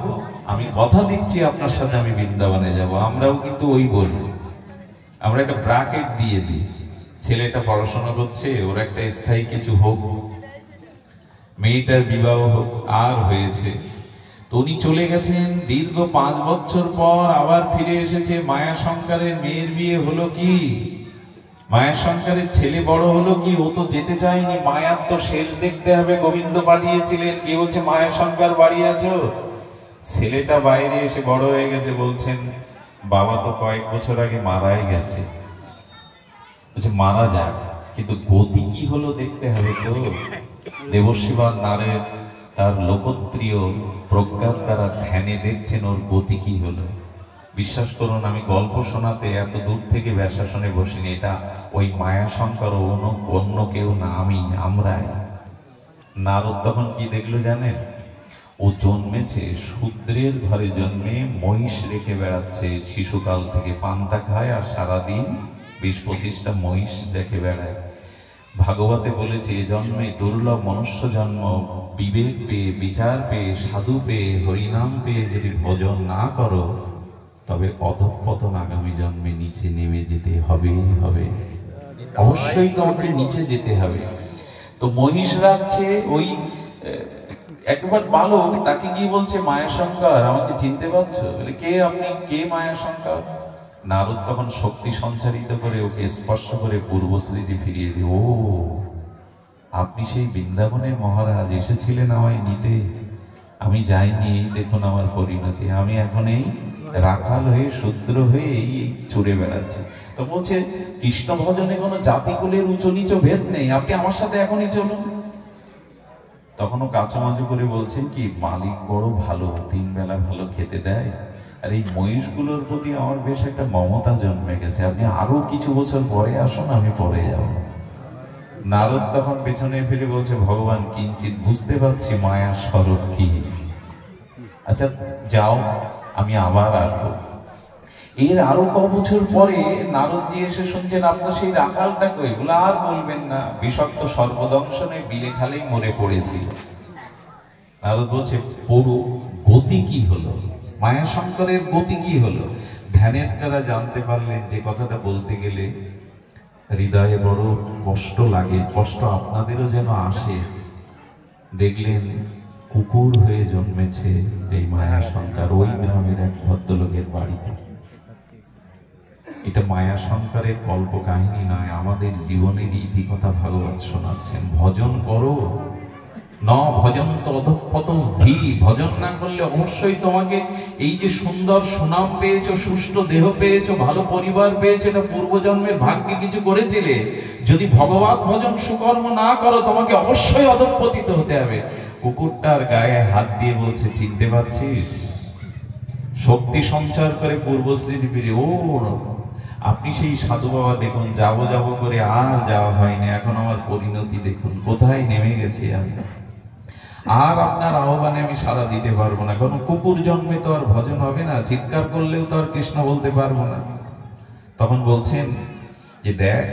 আমি কথা দিচ্ছি আপনার সাথে আমি বৃন্দাবনে যাব। আমরাও কিন্তু ওই বলি, আমরা একটা ব্র্যাকেট দিয়ে দিই, ছেলেটা পড়াশোনা করছে, ওর একটা স্থায়ী কিছু হোক, মেয়েটার বিবাহ হোক। আর হয়েছে, উনি চলে গেছেন, দীর্ঘ 5 বছর পর আবার ফিরে এসেছে। মায়া শঙ্করের মেয়ের বিয়ে হলো কি, মায়া শঙ্করের ছেলে বড় হলো কি, ও তো যেতে চায়নি। মায়ার তো শেষ দেখতে হবে, গোবিন্দ পাঠিয়েছিলেন। কি বলছে, মায়া শঙ্কর বাড়ি আছো? ছেলেটা বাইরে এসে বড় হয়ে গেছে, বলছেন বাবা তো কয়েক বছর আগে মারাই গেছে। বলছে মারা যাক, কিন্তু গতি কি হলো দেখতে হবে তো। দেবশিবান নারের তার লোকত্রিয় প্রজ্ঞার দ্বারা ধ্যানে দেখছেন ওর গতি কি হলো। বিশ্বাস করুন, আমি গল্প শোনাতে এত দূর থেকে ব্যাসাসনে বসিনি। এটা ওই মায়া শঙ্কর অন্য কেউ না, আমরাই। নারদ তখন কি দেখলো জানেন? ও জন্মেছে শূদ্রের ঘরে, জন্মে মহিষ রেখে বেড়াচ্ছে শিশুকাল থেকে, পান্তা খায় আর সারাদিন 20-25টা মহিষ রেখে বেড়ায়। ভাগবতে বলেছে এ জন্মে দুর্লভ মনুষ্য জন্ম, বিবেক পেয়ে, বিচার পেয়ে, সাধু পেয়ে, হরিনাম পেয়ে যদি ভজন না করো, তবে অধঃপতন আগামী জন্মে নিচে নেমে যেতে হবেই হবে। অবশ্যই তোমাকে নিচে যেতে হবে। তো মহিষ রাখছে ওই একবার বালক, তাকে গিয়ে বলছে মায়া শঙ্কর আমাকে চিনতে পারছো? বলে কে আপনি, কে মায়া শঙ্কর? নারদ তখন শক্তি সঞ্চারিত করে ওকে স্পর্শ করে পূর্ব স্মৃতি ফিরিয়ে দিয়ে, ও আপনি সেই বৃন্দাবনের মহারাজ, এসেছিলেন আমায় নিতে, আমি যাইনি, এই দেখুন আমার পরিণতি, আমি এখন এই রাখাল হয়ে শূদ্র হয়ে এই চড়ে বেড়াচ্ছে। তো বলছে কৃষ্ণ ভজনে কোনো জাতিকুলের উঁচু নিচু ভেদ নেই, আপনি আমার সাথে এখনই চলুন। তখনও কাচুমাচু করে বলছেন কি, মালিক বড় ভালো, 3 বেলা ভালো খেতে দেয়, আর এই মহিষগুলোর প্রতি আমার বেশ একটা মমতা জন্মে গেছে, আপনি আরো কিছু বছর পরে আসুন, আমি পরে যাব। নারদ তখন পেছনে ফিরে বলছে, ভগবান কিঞ্চিত বুঝতে পারছি মায়ার স্বরূপ কি, আচ্ছা যাও, আমি আবার আসবো। এর আরো ক বছর পরে নারদজি এসে শুনছেন, আপনার সেই রাখালটা কই? বলে আর বলবেন না, বিষাক্ত সর্বদংশনে বিলে খালেই মরে পড়েছিল। নারদ বলছে, পড়ু গতি কি হলো, মায়াশঙ্করের গতি কি হলো? ধ্যানের দ্বারা জানতে পারলেন যে কথাটা বলতে গেলে হৃদয়ে বড় কষ্ট লাগে, কষ্ট আপনাদেরও যেন আসে। দেখলেন কুকুর হয়ে জন্মেছে এই মায়াশঙ্কর ওই গ্রামের এক ভদ্রলোকের বাড়িতে। এটা মায়াশঙ্করের কল্প কাহিনী নয়, আমাদের জীবনের ইতিকথা ভাগবত শোনাচ্ছেন। ভজন করো, ন ভজন্ত অধঃপতস্ধি, ভজন না করলে অবশ্যই তোমাকে এই যে সুন্দর সুনাম পেয়েছো, সুষ্ঠু দেহ পেয়েছো, ভালো পরিবার পেয়েছো, এটা পূর্বজন্মের ভাগ্যে কিছু করেছিলে। যদি ভগবত ভজন সুকর্ম না করো, তোমাকে অবশ্যই অধঃপতিত হতে হবে। কুকুরটার গায়ে হাত দিয়ে বলছে, চিনতে পারছিস? শক্তি সঞ্চার করে পূর্বস্মৃতি ফিরে, ও আপনি সেই সাধু বাবা, দেখুন যাবো যাবো করে আর যাওয়া হয়নি, এখন আমার পরিণতি দেখুন কোথায় নেমে গেছি আমি, আর আপনার আহ্বানে আমি সাড়া দিতে পারবো না, কারণ কুকুর জন্মে তো আর ভজন হবে না, চিৎকার করলেও তো আর কৃষ্ণ বলতে পারবো না। তখন বলছেন যে দেখ,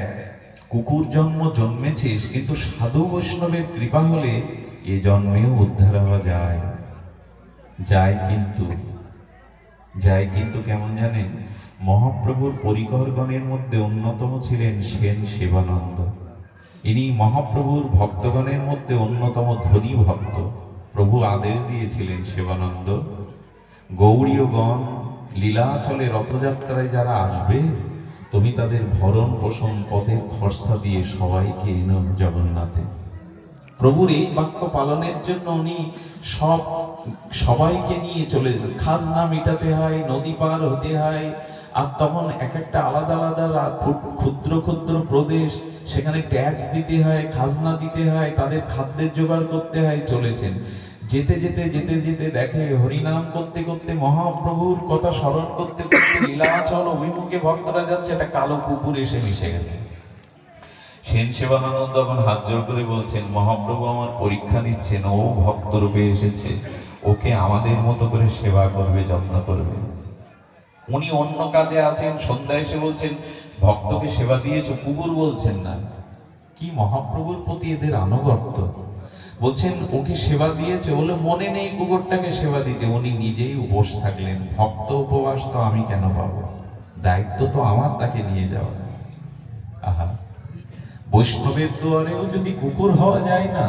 কুকুর জন্মেছিস, কিন্তু সাধু বৈষ্ণবের কৃপা হলে এ জন্মেও উদ্ধার হওয়া যায়। যায় কিন্তু কেমন জানেন? মহাপ্রভুর পরিকরগণের মধ্যে অন্যতম ছিলেন সেন শিবানন্দ। ইনি মহাপ্রভুর ভক্তগণের মধ্যে অন্যতম ধনী ভক্ত। প্রভু আদেশ দিয়েছিলেন, শিবানন্দ, গৌড়ীয়গণ লীলাচলে রথযাত্রায় যারা আসবে, তুমি তাদের ভরণ পোষণ পথের খরচা দিয়ে সবাইকে এনো জগন্নাথে। প্রভুর এই বাক্য পালনের জন্য উনি সবাইকে নিয়ে চলে যান। খাজনা মেটাতে হয়, নদী পার হতে হয়, আর তখন এক একটা আলাদা আলাদা ক্ষুদ্র ক্ষুদ্র প্রদেশ, সেখানে ট্যাক্স দিতে হয়, খাজনা দিতে হয়, তাদের খাদ্যের জোগাড় করতে হয়। চলেছেন, যেতে যেতে যেতে যেতে দেখে হরিনাম করতে করতে, মহাপ্রভুর কথা স্মরণ করতে করতে লীলাচল অভিমুখে ভক্তরা যাচ্ছে, একটা কালো কুকুর এসে মিশে গেছে। সেন সেবানন্দ তখন হাত জোর করে বলছেন, মহাপ্রভু আমার পরীক্ষা নিচ্ছেন, ও ভক্ত রূপে এসেছে, ওকে আমাদের মতো করে সেবা করবে, যত্ন করবে। উনি অন্য কাজে আছেন, সন্ধ্যায় এসে বলছেন, ভক্তকে সেবা দিয়েছো? কুকুর বলছেন না। কি মহাপ্রভুর প্রতি এদের আনুগত্য! বলছেন ওকে সেবা দিয়েছে, বলে মনে নেই কুকুরটাকে সেবা দিতে। উনি নিজেই উপোস থাকলেন। ভক্ত উপবাস তো আমি কেন পাবো? দায়িত্ব তো আমার তাকে নিয়ে যাওয়া। আহা, বৈষ্ণবের দুয়ারেও যদি কুকুর হওয়া যায় না,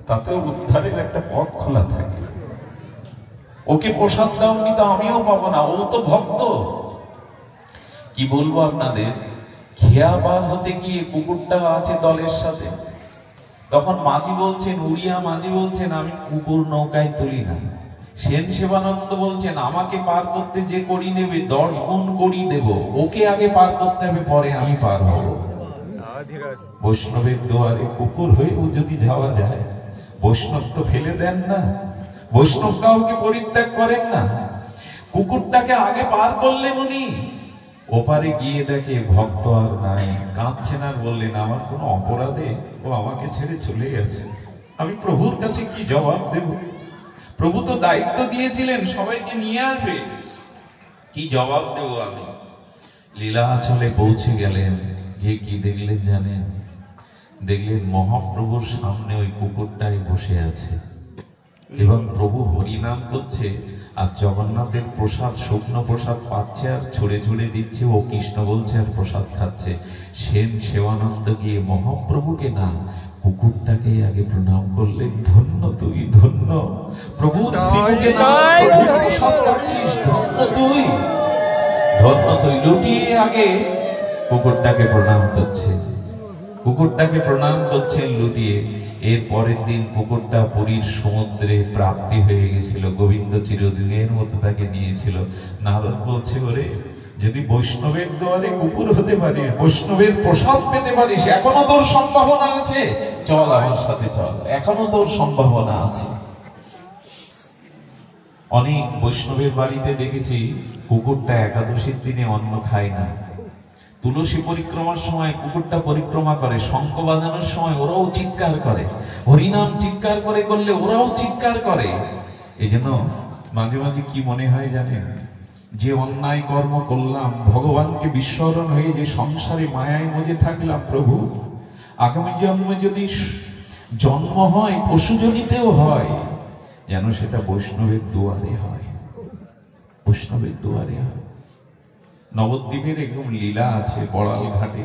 তাতেও উদ্ধারের একটা পথ খোলা থাকে। ওকে প্রসাদ দাওনি তো আমিও পাবো না, ও তো ভক্ত। কি বলবো আপনাদের, খেয়া পার হতে গিয়ে কুকুরটা আছে দলের সাথে। তখন মাঝি বলছেন, উড়িয়া মাঝি বলছেন, আমি কুকুর নৌকায় তুলি না। সেন সেবানন্দ বলছেন, আমাকে পার করতে যে করি নেবে 10 গুণ করি দেব, ওকে আগে পার করতে হবে, পরে আমি পার হব। বৈষ্ণবের দুয়ারে কুকুর হয়েও যদি যাওয়া যায়, বৈষ্ণব তো ফেলে দেন না, বৈষ্ণব কাউকে পরিত্যাগ করেন না। কুকুরটাকে আগে পার করলেন উনি। ওপারে গিয়ে দেখে ভক্ত আর নাই, কাঁদছেন, আর বললেন, আমার কোনো অপরাধে ও আমাকে ছেড়ে চলে গেছে, আমি প্রভুর কাছে কি জবাব দেব? প্রভু তো দায়িত্ব দিয়েছিলেন সবাইকে নিয়ে আসবে, কি জবাব দেব আমি? লীলাচলে পৌঁছে গেলেন, গিয়ে কি দেখলেন জানেন? দেখলেন মহাপ্রভুর সামনে ওই কুকুরটাই বসে আছে, এবং প্রভু হরিনাম করছে, আর জগন্নাথের প্রসাদ, শুকনো প্রসাদ পাচ্ছে আর ছুঁড়ে ছুঁড়ে দিচ্ছে, ও কৃষ্ণ বলছে আর প্রসাদ খাচ্ছে। সেন সেবানন্দ গিয়ে মহাপ্রভুকে না, কুকুরটাকে আগে প্রণাম করলেন, ধন্য তুই, ধন্য প্রভুর শ্রীমুখে না, প্রভুর প্রসাদ পাচ্ছিস, ধন্য তুই, ধন্য তুই। লুটিয়ে আগে কুকুরটাকে প্রণাম করছে। কুকুরটাকে প্রণাম করছেন লুটিয়ে। এর পরের দিন কুকুরটা পুরীর সমুদ্রে প্রাপ্তি হয়ে গেছিল, গোবিন্দ চিরদিনের মতো তাকে নিয়েছিল। নারদ বলছে, ওরে যদি বৈষ্ণবের দুয়ারে কুকুর হতে পারিস, বৈষ্ণবের প্রসাদ পেতে পারিস, এখনো তোর সম্ভাবনা আছে, চল আমার সাথে চল, এখনো তোর সম্ভাবনা আছে। অনেক বৈষ্ণবের বাড়িতে দেখেছি কুকুরটা একাদশীর দিনে অন্ন খায় না। তুলসী পরিক্রমার সময় কুকুরটা পরিক্রমা করে, শঙ্খ বাজানোর সময় ওরাও চিৎকার করে, হরিনাম চিৎকার করে করলে ওরাও চিৎকার করে। এই জন্য মাঝে মাঝে কি মনে হয় জানেন, যে অন্যায় কর্ম করলাম, ভগবানকে বিস্মরণ হয়ে যে সংসারে মায়ায় মজে থাকলাম, প্রভু আগামী জন্মে যদি জন্ম হয় পশুজনিতেও হয়, যেন সেটা বৈষ্ণবের দুয়ারে হয়, বৈষ্ণবের দুয়ারে হয়। নবদ্বীপের এরকম লীলা আছে, বড়াল ঘাটে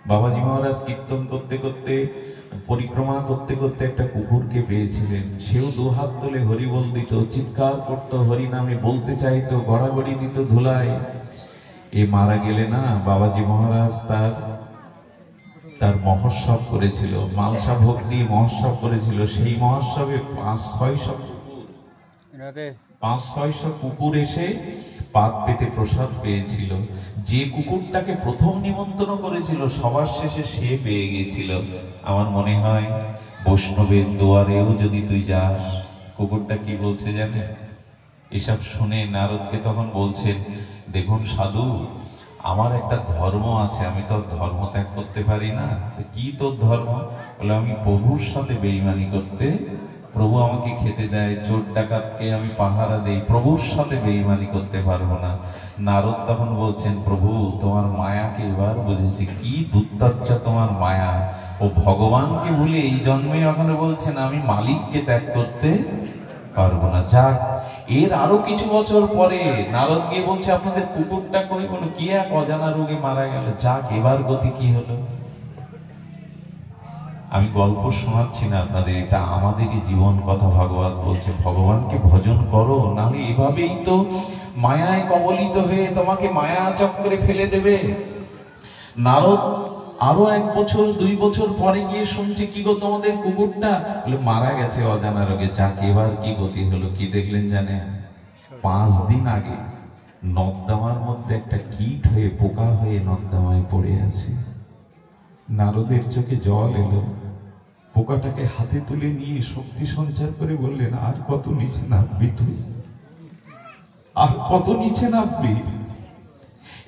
বাবাজি মহারাজ কীর্তন করতে করতে, পরিক্রমা করতে করতে একটা কুকুরকে পেয়েছিলেন। সেও দুহাত তুলে হরিবল দিত, চিৎকার করতো, হরি নামে বলতে চাইতো, গড়াগড়ি দিত ধুলায়। এ মারা গেলে না, বাবাজি মহারাজ তার মহোৎসব করেছিল, মালসা ভোগ দিয়ে মহোৎসব করেছিল। সেই মহোৎসবে 500-600 কুকুর এসে পাত পেতে প্রসাদ পেয়েছিল। যে কুকুরটাকে প্রথম নিমন্ত্রণ করেছিল সবার শেষে সে পেয়ে গেছিল। আমার মনে হয় বৈষ্ণবের দুয়ারেও যদি তুই যাস, কুকুরটা কি বলছে জানেন? এসব শুনে নারদকে তখন বলছেন, দেখুন সাধু, আমার একটা ধর্ম আছে, আমি তো ধর্ম ত্যাগ করতে পারি না। কি তোর ধর্ম? বলে, আমি প্রভুর সাথে বেঈমানি করতে, প্রভু আমাকে খেতে দেয়, চোর ডাকাতকে আমি পাহারা দেই, প্রভুর সাথে বেঈমানি করতে পারবো না। নারদ তখন বলছেন, প্রভু তোমার মায়াকে এবার বুঝেছি, কি দুর্দশা তোমার মায়া। ও ভগবানকে ভুলে এই জন্মে এখনো বলছেন আমি মালিককে ত্যাগ করতে পারবো না। যাক, এর আরো কিছু বছর পরে নারদ গিয়ে বলছে, আপনাদের কুকুরটা কই? বলো, কি এক অজানা রোগে মারা গেল। যাক, এবার গতি কি হলো? আমি গল্প শোনাচ্ছি না আপনাদের, এটা আমাদেরই জীবন কথা। ভাগবত বলছে, ভগবানকে ভজন করো, নাহলে এভাবেই তো মায়ায় কবলিত হয়ে তোমাকে মায়া চক্রে ফেলে দেবে। নারদ আরো 1 বছর 2 বছর পরে গিয়ে শুনছে, কি গো তোমাদের কুকুরটা? বলে, মারা গেছে অজানা রোগে। যাক, এবার কি গতি হলো? কি দেখলেন জানেন? 5 দিন আগে নর্দমার মধ্যে একটা কীট হয়ে, পোকা হয়ে নর্দমায় পড়ে আছে। নারদের চোখে জল এলো, পোকাটাকে হাতে তুলে নিয়ে শক্তি সঞ্চার করে বললেন, আর কত নিচে নামবি তুই? আর কত নিচে নামবি?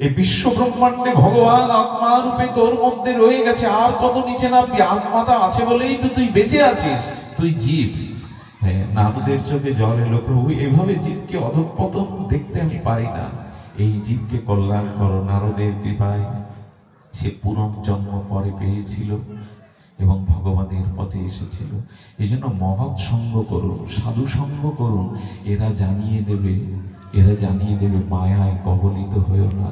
এই বিশ্ব ব্রহ্মাণ্ডে ভগবান আত্মা রূপে তোর মধ্যে রয়ে গেছে, আর কত নিচে নামবি? আত্মাটা আছে বলেই তো তুই বেঁচে আছিস, তুই জীব। হ্যাঁ, নারদের চোখে জল এলো, প্রভু এভাবে জীবকে অধঃপতন দেখতে আমি পারি না, এই জীবকে কল্যাণ করো। নারদের কৃপায় সে পুনর্জন্ম পরে পেয়েছিল এবং ভগবানের পথে এসেছিল। এই জন্য মহৎ সঙ্গ করুন, সাধু সঙ্গ করুন, এরা জানিয়ে দেবে মায়ায় কবলিত হয়েও না।